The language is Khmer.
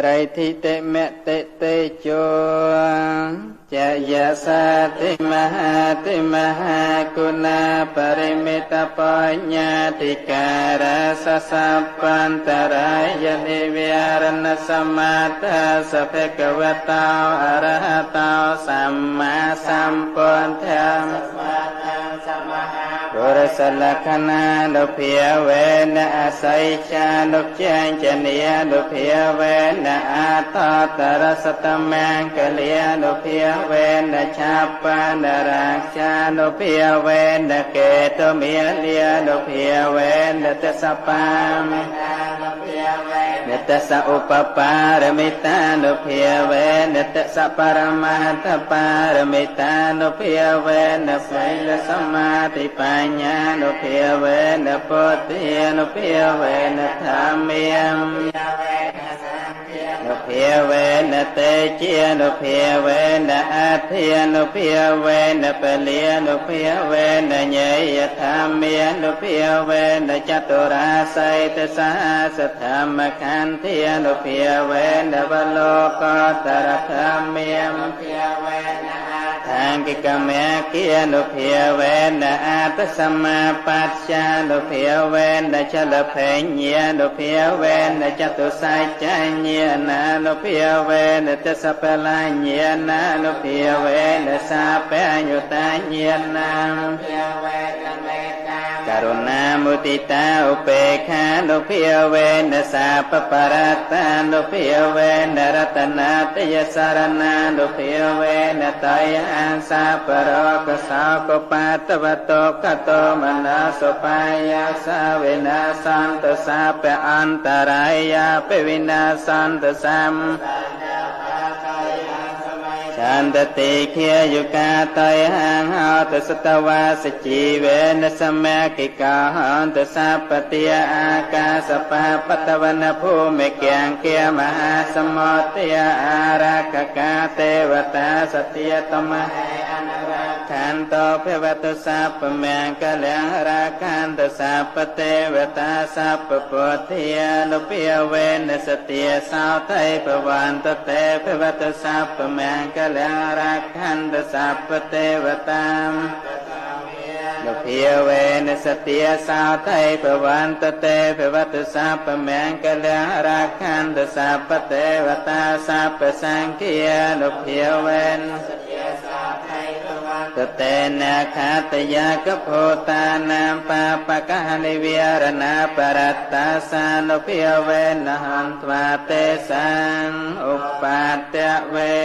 រិធិតិមតិទេជោចយសាតិមហាគុណបរិមិតបញ្ញាតិការសសបញ្តរាយនិវិរណសមត្ថសភគវតោអរហតោសម្មាសម្ពុទ្ធពុរសលក្ខណានុភាវេនអស័យចានុចេញចនីនុភាវេនអតតរសតមង្គលានុភាវេនឆាបណ្ណរាចានុភាវេនកេតមេលានុភាវេនតសបាមិនតសឧបបារមិតានុភាវេនតសបរមត្ថបារមិតានុភាវេនសិលសមាធិបញ្ញានុភាវេនពុទ្ធានុភាវេនធម្មានុភាវេនតេជានុភាវេនអធិនុភាវេនពលិនុភាវេនញេយធម្មានុភាវេនចតុរាស័យតសាសធម្មខន្ធានុភាវេនវលោកតរធម្មានុភាវេនខាងកិកមេគានុភាវេនអតសម្មាបច្ចានុភាវេនចលភេញានុភាវេនចតុសច្ចញ្ញានានុភាវេនតសពលញ្ញានានុភាវេនសាបញ្ញុតាញ្ញានានុភាវេនមេតា ករុណាមុទិតាឧបេក្ខានុភាវេនសាពបរតានុភាវេនរតនាទយសារណានុភាវេនតយអង្សាបរកសោកបាតវតោកតោមនាសុបាយសាវេណាសន្តសាពអន្តរាយាពវិណាសន្តសាមចន្ទតិខាយុកាតយហង្ហតសតវាសជីវេនសមគិកាហន្តសាពតិអាកាសបាបតវនភូមិគង្គេមហាសមតិអារកកាទេវតាសតិតមហេអនរខន្តោភវតសាពមង្គលរាខន្តសាពទេវតាសាពពុទ្ធានុភាវេនសតិសោតៃភវន្តតេភវតសាពមង្គលរាខន្តសាពទេវតានុភាវេនសតិសោតៃភវន្តតេភវតសាពមង្គលរាខន្តសាពទេវតាសាពសង្ឃានុភាវេនតតេណាខាតយាកភោតានាមបាបកហនិវិរណាបរតតាសានុភាវេនហន្ត្វាទេសាឧបតវេ